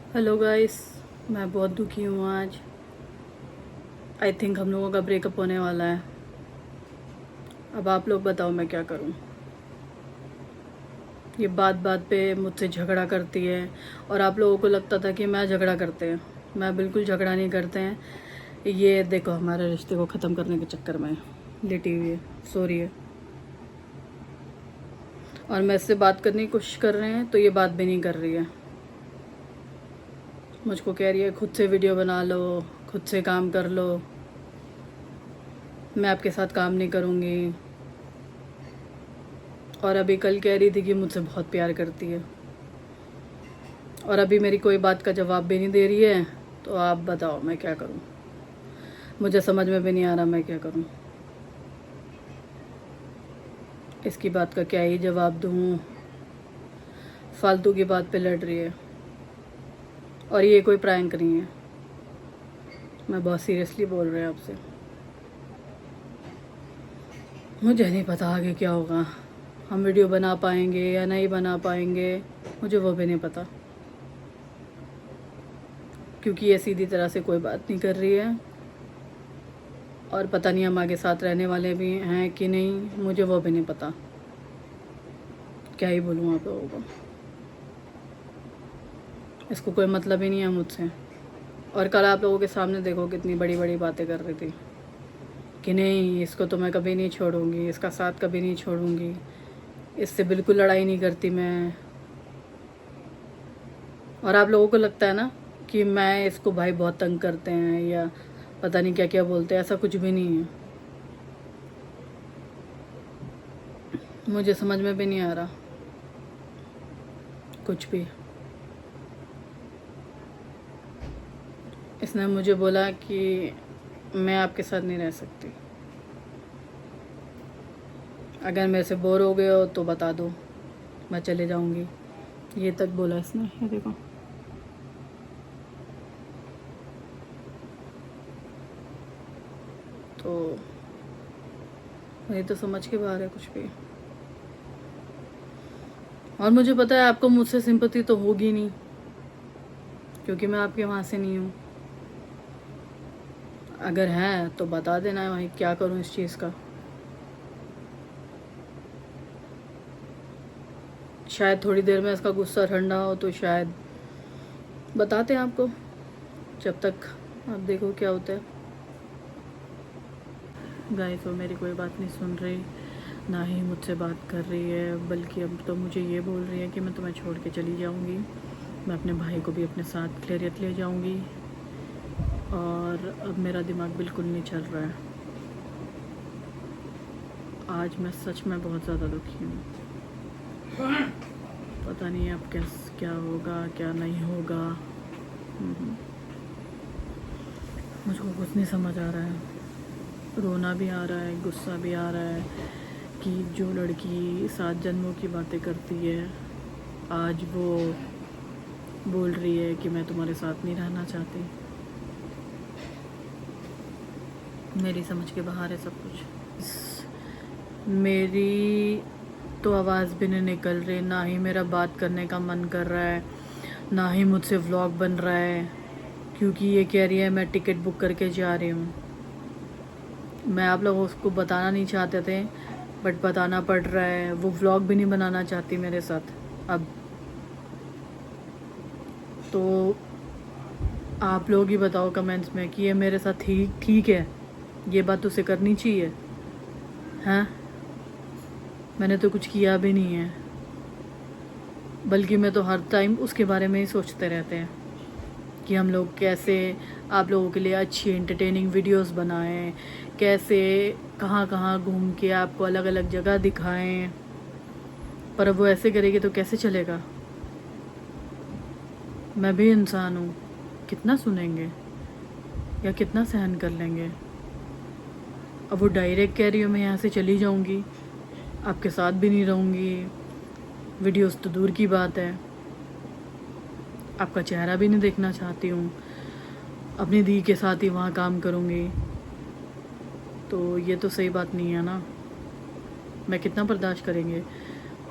Hello guys, मैं बहुत दुखी हूँ आज। आई थिंक हम लोगों का ब्रेकअप होने वाला है। अब आप लोग बताओ मैं क्या करूँ। ये बात बात पे मुझसे झगड़ा करती है और आप लोगों को लगता था कि मैं झगड़ा करते हैं। मैं बिल्कुल झगड़ा नहीं करते हैं। ये देखो हमारे रिश्ते को ख़त्म करने के चक्कर में लेटी हुई है, सो रही है और मैं इससे बात करने की कोशिश कर रहे हैं तो ये बात भी नहीं कर रही है। मुझको कह रही है खुद से वीडियो बना लो, खुद से काम कर लो, मैं आपके साथ काम नहीं करूँगी। और अभी कल कह रही थी कि मुझसे बहुत प्यार करती है और अभी मेरी कोई बात का जवाब भी नहीं दे रही है। तो आप बताओ मैं क्या करूं। मुझे समझ में भी नहीं आ रहा मैं क्या करूं। इसकी बात का क्या ही जवाब दूं। फालतू की बात पे लड़ रही है और ये कोई प्रैंक नहीं है। मैं बहुत सीरियसली बोल रही हूँ आपसे। मुझे नहीं पता आगे क्या होगा। हम वीडियो बना पाएंगे या नहीं बना पाएंगे, मुझे वो भी नहीं पता, क्योंकि ये सीधी तरह से कोई बात नहीं कर रही है और पता नहीं हम आगे साथ रहने वाले भी हैं कि नहीं, मुझे वो भी नहीं पता। क्या ही बोलूँ आप लोगों को। इसको कोई मतलब ही नहीं है मुझसे। और कल आप लोगों के सामने देखो कितनी बड़ी बड़ी बातें कर रही थी कि नहीं इसको तो मैं कभी नहीं छोड़ूंगी, इसका साथ कभी नहीं छोड़ूंगी, इससे बिल्कुल लड़ाई नहीं करती मैं। और आप लोगों को लगता है ना कि मैं इसको भाई बहुत तंग करते हैं या पता नहीं क्या क्या बोलते हैं। ऐसा कुछ भी नहीं है। मुझे समझ में भी नहीं आ रहा कुछ भी। इसने मुझे बोला कि मैं आपके साथ नहीं रह सकती, अगर मेरे से बोर हो गए हो तो बता दो, मैं चले जाऊंगी। ये तक बोला इसने। ये देखो, तो नहीं तो समझ के बाहर है कुछ भी। और मुझे पता है आपको मुझसे सिंपैथी तो होगी नहीं, क्योंकि मैं आपके वहाँ से नहीं हूँ। अगर है तो बता देना भाई, क्या करूँ इस चीज़ का। शायद थोड़ी देर में इसका गुस्सा ठंडा हो तो शायद बताते हैं आपको। जब तक आप देखो क्या होता है। गाइस वो मेरी कोई बात नहीं सुन रही, ना ही मुझसे बात कर रही है, बल्कि अब तो मुझे ये बोल रही है कि मैं तुम्हें छोड़ के चली जाऊंगी। मैं अपने भाई को भी अपने साथ खैरियत ले जाऊंगी। और अब मेरा दिमाग बिल्कुल नहीं चल रहा है। आज मैं सच में बहुत ज़्यादा दुखी हूँ। पता नहीं अब क्या होगा क्या नहीं होगा। मुझको कुछ नहीं समझ आ रहा है। रोना भी आ रहा है, गुस्सा भी आ रहा है कि जो लड़की 7 जन्मों की बातें करती है आज वो बोल रही है कि मैं तुम्हारे साथ नहीं रहना चाहती। मेरी समझ के बाहर है सब कुछ। मेरी तो आवाज़ भी नहीं निकल रही, ना ही मेरा बात करने का मन कर रहा है, ना ही मुझसे व्लॉग बन रहा है, क्योंकि ये कह रही है मैं टिकट बुक करके जा रही हूँ। मैं आप लोगों को बताना नहीं चाहते थे बट बताना पड़ रहा है। वो व्लॉग भी नहीं बनाना चाहती मेरे साथ अब। तो आप लोग ही बताओ कमेंट्स में कि ये मेरे साथ ठीक है, ये बात उसे करनी चाहिए। हाँ, मैंने तो कुछ किया भी नहीं है, बल्कि मैं तो हर टाइम उसके बारे में ही सोचते रहते हैं कि हम लोग कैसे आप लोगों के लिए अच्छी एंटरटेनिंग वीडियोस बनाएं, कैसे कहाँ कहाँ घूम के आपको अलग अलग जगह दिखाएं। पर अब वो ऐसे करेगी तो कैसे चलेगा। मैं भी इंसान हूँ, कितना सुनेंगे या कितना सहन कर लेंगे। अब वो डायरेक्ट कह रही हो मैं यहाँ से चली जाऊँगी, आपके साथ भी नहीं रहूँगी, वीडियोस तो दूर की बात है, आपका चेहरा भी नहीं देखना चाहती हूँ, अपनी दी के साथ ही वहाँ काम करूँगी। तो ये तो सही बात नहीं है ना। मैं कितना बर्दाश्त करेंगे।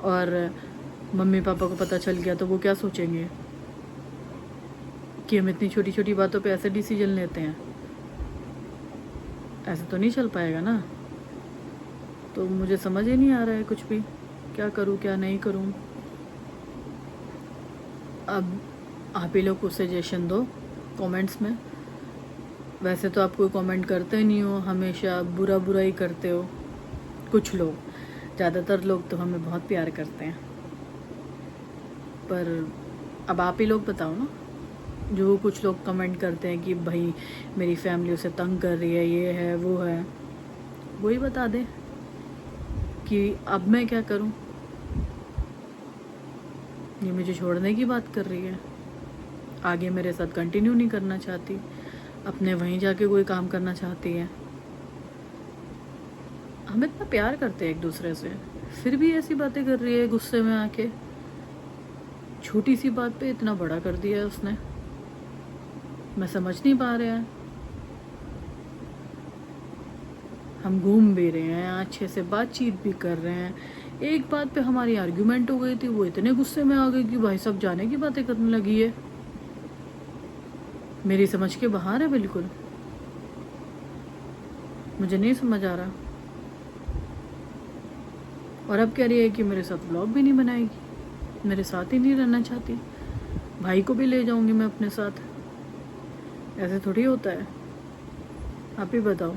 और मम्मी पापा को पता चल गया तो वो क्या सोचेंगे। कि हम इतनी छोटी छोटी बातों पे ऐसे डिसीजन लेते हैं। ऐसे तो नहीं चल पाएगा ना। तो मुझे समझ ही नहीं आ रहा है कुछ भी, क्या करूं क्या नहीं करूं। अब आप ही लोग को सजेशन दो कमेंट्स में। वैसे तो आप कोई कमेंट करते नहीं हो, हमेशा बुरा बुरा ही करते हो। कुछ लोग, ज़्यादातर लोग तो हमें बहुत प्यार करते हैं। पर अब आप ही लोग बताओ ना, जो कुछ लोग कमेंट करते हैं कि भाई मेरी फैमिली उसे तंग कर रही है, ये है वो है, वही बता दे कि अब मैं क्या करूं। ये मुझे छोड़ने की बात कर रही है, आगे मेरे साथ कंटिन्यू नहीं करना चाहती, अपने वहीं जाके कोई काम करना चाहती है। हम इतना प्यार करते हैं एक दूसरे से, फिर भी ऐसी बातें कर रही है गुस्से में आके। छोटी सी बात पे इतना बड़ा कर दिया है उसने, मैं समझ नहीं पा रहे हैं। हम घूम भी रहे हैं, अच्छे से बातचीत भी कर रहे हैं, एक बात पे हमारी आर्ग्यूमेंट हो गई थी, वो इतने गुस्से में आ गई कि भाई सब जाने की बातें करने लगी है। मेरी समझ के बाहर है बिल्कुल, मुझे नहीं समझ आ रहा। और अब कह रही है कि मेरे साथ व्लॉग भी नहीं बनाएगी, मेरे साथ ही नहीं रहना चाहती, भाई को भी ले जाऊंगी मैं अपने साथ। ऐसे थोड़ी होता है, आप ही बताओ।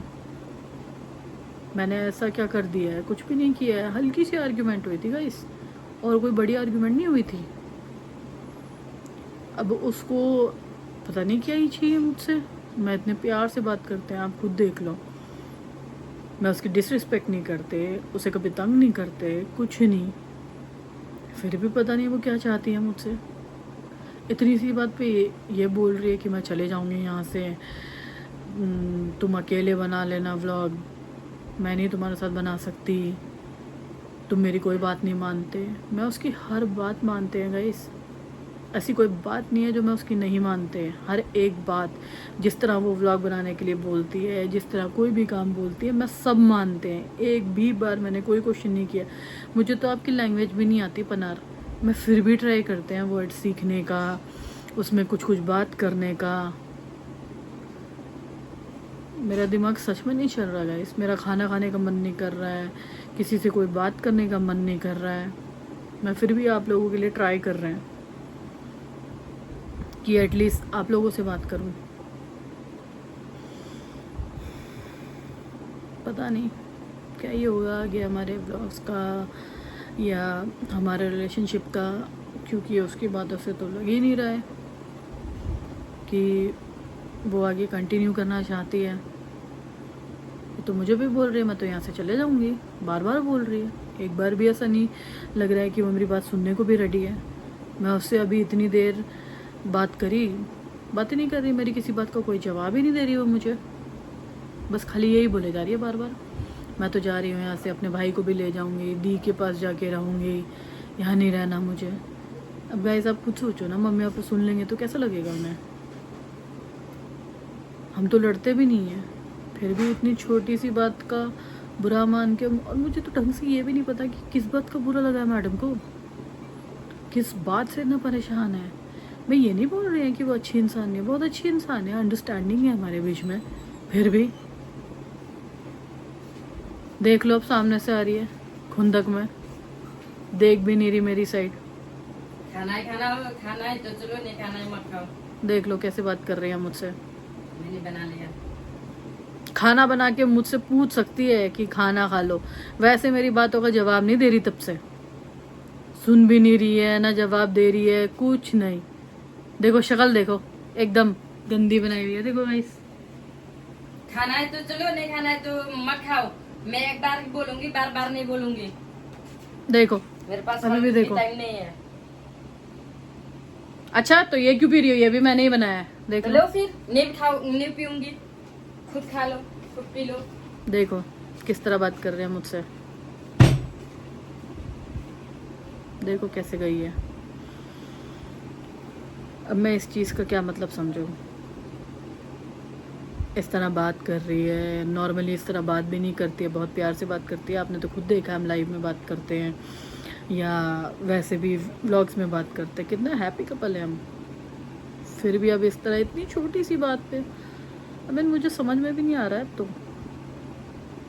मैंने ऐसा क्या कर दिया है? कुछ भी नहीं किया है, हल्की सी आर्ग्यूमेंट हुई थी गाइस, और कोई बड़ी आर्ग्यूमेंट नहीं हुई थी। अब उसको पता नहीं क्या ही चाहिए मुझसे। मैं इतने प्यार से बात करते हैं, आप खुद देख लो। मैं उसकी डिसरिस्पेक्ट नहीं करते, उसे कभी तंग नहीं करते, कुछ नहीं, फिर भी पता नहीं वो क्या चाहती है मुझसे। इतनी सी बात पे ये बोल रही है कि मैं चले जाऊंगी यहाँ से, तुम अकेले बना लेना व्लॉग, मैं नहीं तुम्हारे साथ बना सकती, तुम मेरी कोई बात नहीं मानते। मैं उसकी हर बात मानते हैं गाइस, ऐसी कोई बात नहीं है जो मैं उसकी नहीं मानते। हर एक बात, जिस तरह वो व्लॉग बनाने के लिए बोलती है, जिस तरह कोई भी काम बोलती है, मैं सब मानते हैं। एक भी बार मैंने कोई क्वेश्चन नहीं किया। मुझे तो आपकी लैंग्वेज भी नहीं आती पनार, मैं फिर भी ट्राई करते हैं वर्ड सीखने का, उसमें कुछ कुछ बात करने का। मेरा दिमाग सच में नहीं चल रहा गाइस, मेरा खाना खाने का मन नहीं कर रहा है, किसी से कोई बात करने का मन नहीं कर रहा है। मैं फिर भी आप लोगों के लिए ट्राई कर रहे हैं कि एटलीस्ट आप लोगों से बात करूं। पता नहीं क्या ही होगा आगे हमारे व्लॉग्स का या हमारे रिलेशनशिप का, क्योंकि उसकी बातों से तो लग ही नहीं रहा है कि वो आगे कंटिन्यू करना चाहती है। तो मुझे भी बोल रही है मैं तो यहाँ से चले जाऊँगी, बार बार बोल रही है। एक बार भी ऐसा नहीं लग रहा है कि वो मेरी बात सुनने को भी रेडी है। मैं उससे अभी इतनी देर बात करी, बात ही नहीं कर रही, मेरी किसी बात का कोई जवाब ही नहीं दे रही वो मुझे, बस खाली यही बोले जा रही है बार बार, मैं तो जा रही हूँ यहाँ से, अपने भाई को भी ले जाऊँगी, दी के पास जाके रहूँगी, यहाँ नहीं रहना मुझे। अब गाइस आप खुद सोचो ना, मम्मी पापा सुन लेंगे तो कैसा लगेगा उन्हें। हम तो लड़ते भी नहीं हैं, फिर भी इतनी छोटी सी बात का बुरा मान के। और मुझे तो ढंग से ये भी नहीं पता कि किस बात का बुरा लगा है मैडम को, किस बात से इतना परेशान है। मैं ये नहीं बोल रही है कि वो अच्छी इंसान है, बहुत अच्छी इंसान है, अंडरस्टैंडिंग है हमारे बीच में, फिर भी देख लो अब सामने से आ रही है खुंदक में, देख भी नहीं रही मेरी साइड। खाना है तो चलो, नहीं खाना है मत खाओ। देख लो कैसे बात कर रही है मुझसे। मैंने बना लिया खाना बना के मुझसे पूछ सकती है कि खाना खा लो, वैसे मेरी बातों का जवाब नहीं दे रही, तब से सुन भी नहीं रही है, ना जवाब दे रही है, कुछ नहीं। देखो शक्ल देखो, एकदम गंदी बनाई हुई है, देखो गाइस। खाना है तो चलो, नहीं खाना है तो मत खाओ। मैं एक बार बोलूंगी, बार बार नहीं बोलूंगी। देखो मेरे पास अभी भी देखो टाइम नहीं है। अच्छा तो ये क्यों पी रही हो? ये भी मैंने ही बनाया है, देख लो। लो फिर, नहीं खाओ, नहीं पीऊंगी, खुद खा लो, खुद पी लो। देखो किस तरह बात कर रहे हैं मुझसे, देखो कैसे गई है। अब मैं इस चीज़ का क्या मतलब समझूं? इस तरह बात कर रही है, नॉर्मली इस तरह बात भी नहीं करती है, बहुत प्यार से बात करती है। आपने तो खुद देखा हम लाइव में बात करते हैं या वैसे भी व्लॉग्स में बात करते हैं, कितना हैप्पी कपल है हम। फिर भी अब इस तरह इतनी छोटी सी बात पे, आई मीन मुझे समझ में भी नहीं आ रहा है तो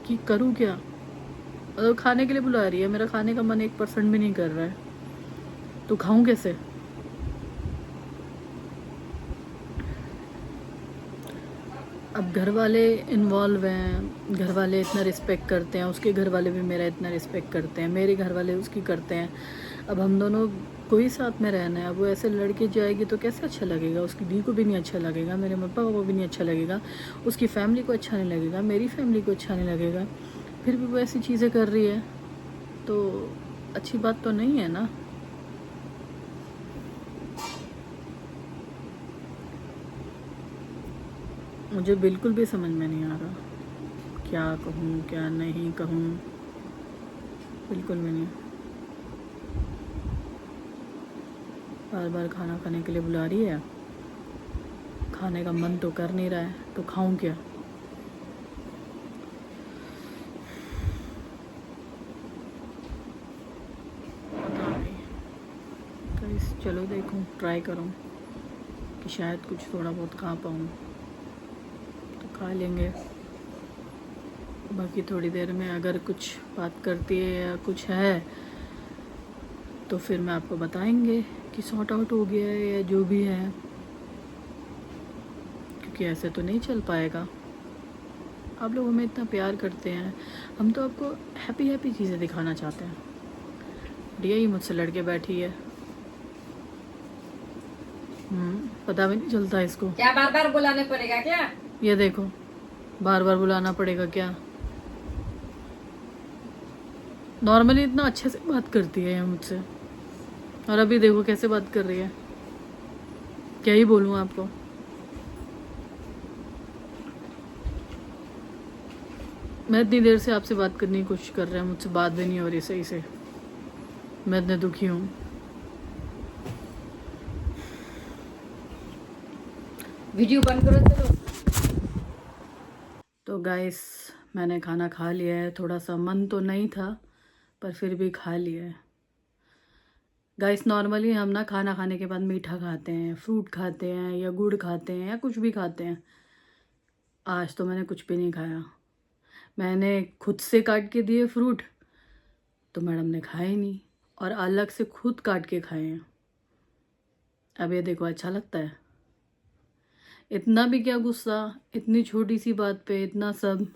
कि करूँ क्या। खाने के लिए बुला रही है, मेरा खाने का मन 1% भी नहीं कर रहा है, तो खाऊं कैसे। अब घर वाले इन्वॉल्व हैं, घर वाले इतना रिस्पेक्ट करते हैं, उसके घर वाले भी मेरा इतना रिस्पेक्ट करते हैं, मेरे घर वाले उसकी करते हैं। अब हम दोनों को ही साथ में रहना है। अब वो ऐसे लड़के जाएगी तो कैसे अच्छा लगेगा, उसकी दी को भी नहीं अच्छा लगेगा, मेरे मम्मी पापा को भी नहीं अच्छा लगेगा, उसकी फैमिली को अच्छा नहीं लगेगा, मेरी फैमिली को अच्छा नहीं लगेगा। फिर भी वो ऐसी चीज़ें कर रही है तो अच्छी बात तो नहीं है ना। मुझे बिल्कुल भी समझ में नहीं आ रहा क्या कहूँ क्या नहीं कहूँ, बिल्कुल भी नहीं। बार बार खाना खाने के लिए बुला रही है, खाने का मन तो कर नहीं रहा है, तो खाऊं क्या। पता नहीं, गाइस चलो देखूं, ट्राई करूं कि शायद कुछ थोड़ा बहुत खा पाऊं, तो खा लेंगे। बाकी थोड़ी देर में अगर कुछ बात करती है या कुछ है तो फिर मैं आपको बताएंगे कि सॉर्ट आउट हो गया है या जो भी है, क्योंकि ऐसे तो नहीं चल पाएगा। आप लोग हमें इतना प्यार करते हैं, हम तो आपको हैप्पी हैप्पी चीज़ें दिखाना चाहते हैं। रिया ही मुझसे लड़के बैठी है, पता भी नहीं चलता इसको। क्या बार बार बुलाने पड़ेगा क्या? ये देखो, बार बार बुलाना पड़ेगा क्या। नॉर्मली इतना अच्छे से बात करती है ये मुझसे, और अभी देखो कैसे बात कर रही है। क्या ही बोलूँ आपको। मैं इतनी देर से आपसे बात करने की कोशिश कर रहा है, मुझसे बात भी नहीं हो रही सही से, मैं इतने दुखी हूँ। वीडियो बंद करो चलो। तो गाइस मैंने खाना खा लिया है, थोड़ा सा मन तो नहीं था पर फिर भी खा लिया है। गाइस नॉर्मली हम ना खाना खाने के बाद मीठा खाते हैं, फ्रूट खाते हैं या गुड़ खाते हैं या कुछ भी खाते हैं। आज तो मैंने कुछ भी नहीं खाया। मैंने खुद से काट के दिए फ्रूट तो मैडम ने खाए ही नहीं, और अलग से खुद काट के खाए हैं। अब ये देखो अच्छा लगता है। इतना भी क्या गुस्सा, इतनी छोटी सी बात पे इतना सब।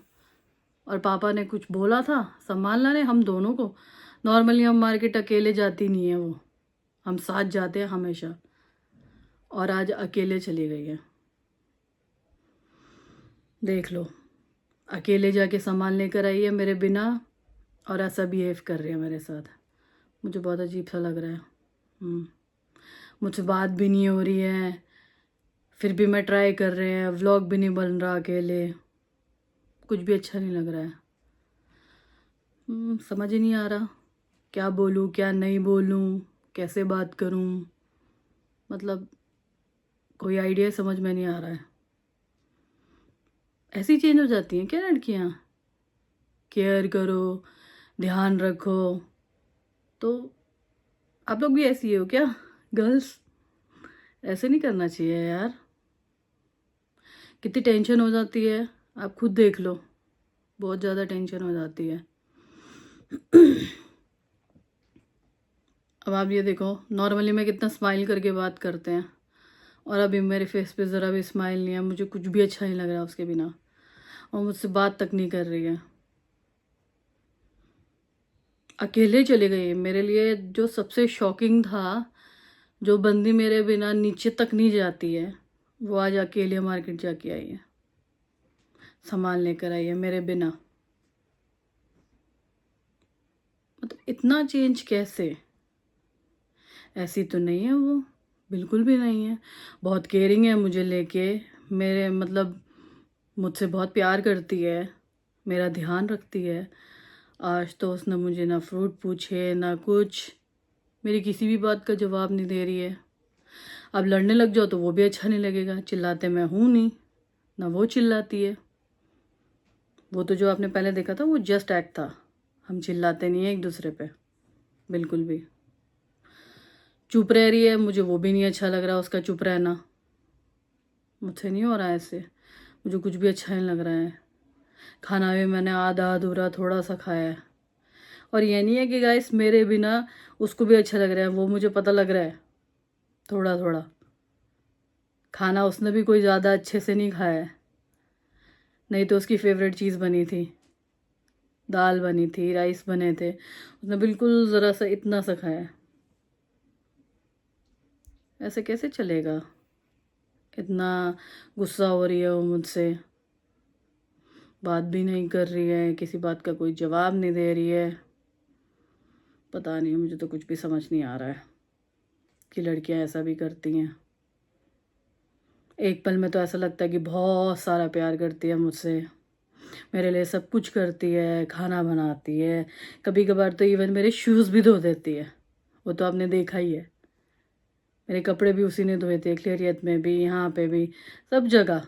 और पापा ने कुछ बोला था सामान लाने हम दोनों को। नॉर्मली हम मार्केट अकेले जाती नहीं है वो, हम साथ जाते हैं हमेशा, और आज अकेले चली गई है। देख लो, अकेले जाके सामान लेकर आई है मेरे बिना, और ऐसा बिहेव कर रही है मेरे साथ। मुझे बहुत अजीब सा लग रहा है। मुझसे बात भी नहीं हो रही है, फिर भी मैं ट्राई कर रहे हैं, व्लॉग भी नहीं बन रहा अकेले, कुछ भी अच्छा नहीं लग रहा है। समझ ही नहीं आ रहा क्या बोलूँ क्या नहीं बोलूँ, कैसे बात करूँ, मतलब कोई आइडिया समझ में नहीं आ रहा है। ऐसी चेंज हो जाती हैं क्या लड़कियाँ? केयर करो, ध्यान रखो। तो आप लोग भी ऐसी हो क्या गर्ल्स? ऐसे नहीं करना चाहिए यार, कितनी टेंशन हो जाती है, आप खुद देख लो, बहुत ज़्यादा टेंशन हो जाती है। अब आप ये देखो, नॉर्मली मैं कितना स्माइल करके बात करते हैं, और अभी मेरे फेस पे ज़रा भी स्माइल नहीं है, मुझे कुछ भी अच्छा नहीं लग रहा उसके बिना, और मुझसे बात तक नहीं कर रही है। अकेले चले गए। मेरे लिए जो सबसे शॉकिंग था, जो बंदी मेरे बिना नीचे तक नहीं जाती है, वो आज अकेले मार्केट जाके आई है, सामान लेकर आई है मेरे बिना। मतलब इतना चेंज कैसे? ऐसी तो नहीं है वो, बिल्कुल भी नहीं है। बहुत केयरिंग है मुझे लेके, मेरे मतलब मुझसे बहुत प्यार करती है, मेरा ध्यान रखती है। आज तो उसने मुझे ना फ्रूट पूछे ना कुछ, मेरी किसी भी बात का जवाब नहीं दे रही है। अब लड़ने लग जाओ तो वो भी अच्छा नहीं लगेगा, चिल्लाते मैं हूँ नहीं, ना वो चिल्लाती है। वो तो जो आपने पहले देखा था वो जस्ट एक्ट था, हम चिल्लाते नहीं है एक दूसरे पे बिल्कुल भी। चुप रह रही है, मुझे वो भी नहीं अच्छा लग रहा उसका चुप रहना। मुझसे नहीं हो रहा है ऐसे, मुझे कुछ भी अच्छा नहीं लग रहा है। खाना भी मैंने आधा अधूरा थोड़ा सा खाया है। और ये नहीं है कि गाइस मेरे बिना उसको भी अच्छा लग रहा है, वो मुझे पता लग रहा है। थोड़ा थोड़ा खाना उसने भी कोई ज़्यादा अच्छे से नहीं खाया है, नहीं तो उसकी फेवरेट चीज़ बनी थी, दाल बनी थी, राइस बने थे, उसने बिल्कुल ज़रा सा इतना सा खाया है। ऐसे कैसे चलेगा? इतना गुस्सा हो रही है वो मुझसे, बात भी नहीं कर रही है, किसी बात का कोई जवाब नहीं दे रही है। पता नहीं, मुझे तो कुछ भी समझ नहीं आ रहा है कि लड़कियां ऐसा भी करती हैं। एक पल में तो ऐसा लगता है कि बहुत सारा प्यार करती है मुझसे, मेरे लिए सब कुछ करती है, खाना बनाती है, कभी कभार तो इवन मेरे शूज़ भी धो देती है। वो तो आपने देखा ही है, मेरे कपड़े भी उसी ने धोए थे, खैरियत में भी, यहाँ पे भी, सब जगह।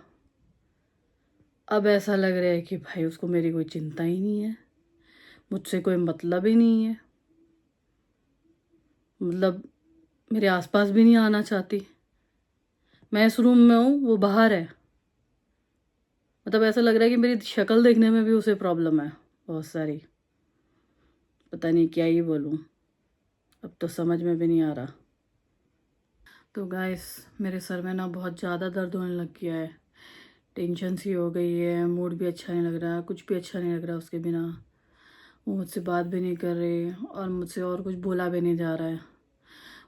अब ऐसा लग रहा है कि भाई उसको मेरी कोई चिंता ही नहीं है, मुझसे कोई मतलब ही नहीं है, मतलब मेरे आसपास भी नहीं आना चाहती। मैं इस रूम में हूँ, वो बाहर है। मतलब ऐसा लग रहा है कि मेरी शक्ल देखने में भी उसे प्रॉब्लम है बहुत सारी। पता नहीं क्या ही बोलूँ, अब तो समझ में भी नहीं आ रहा। तो गाइस, मेरे सर में ना बहुत ज़्यादा दर्द होने लग गया है, टेंशन सी हो गई है, मूड भी अच्छा नहीं लग रहा, कुछ भी अच्छा नहीं लग रहा उसके बिना। वो मुझसे बात भी नहीं कर रही और मुझसे और कुछ बोला भी नहीं जा रहा है।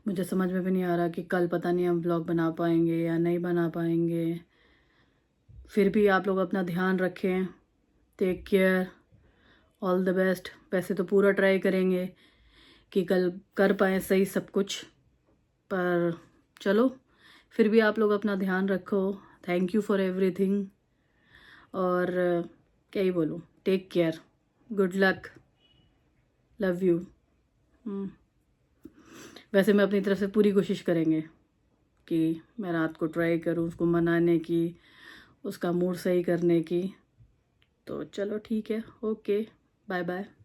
मुझे समझ में भी नहीं आ रहा कि कल पता नहीं हम ब्लॉग बना पाएंगे या नहीं बना पाएंगे। फिर भी आप लोग अपना ध्यान रखें, take care, all the best. वैसे तो पूरा ट्राई करेंगे कि कल कर पाएँ सही सब कुछ, पर चलो फिर भी आप लोग अपना ध्यान रखो। Thank you for everything. और क्या ही बोलूँ, take care, good luck, love you. वैसे मैं अपनी तरफ से पूरी कोशिश करेंगे कि मैं रात को ट्राई करूँ उसको मनाने की, उसका मूड सही करने की। तो चलो ठीक है, ओके, बाय बाय।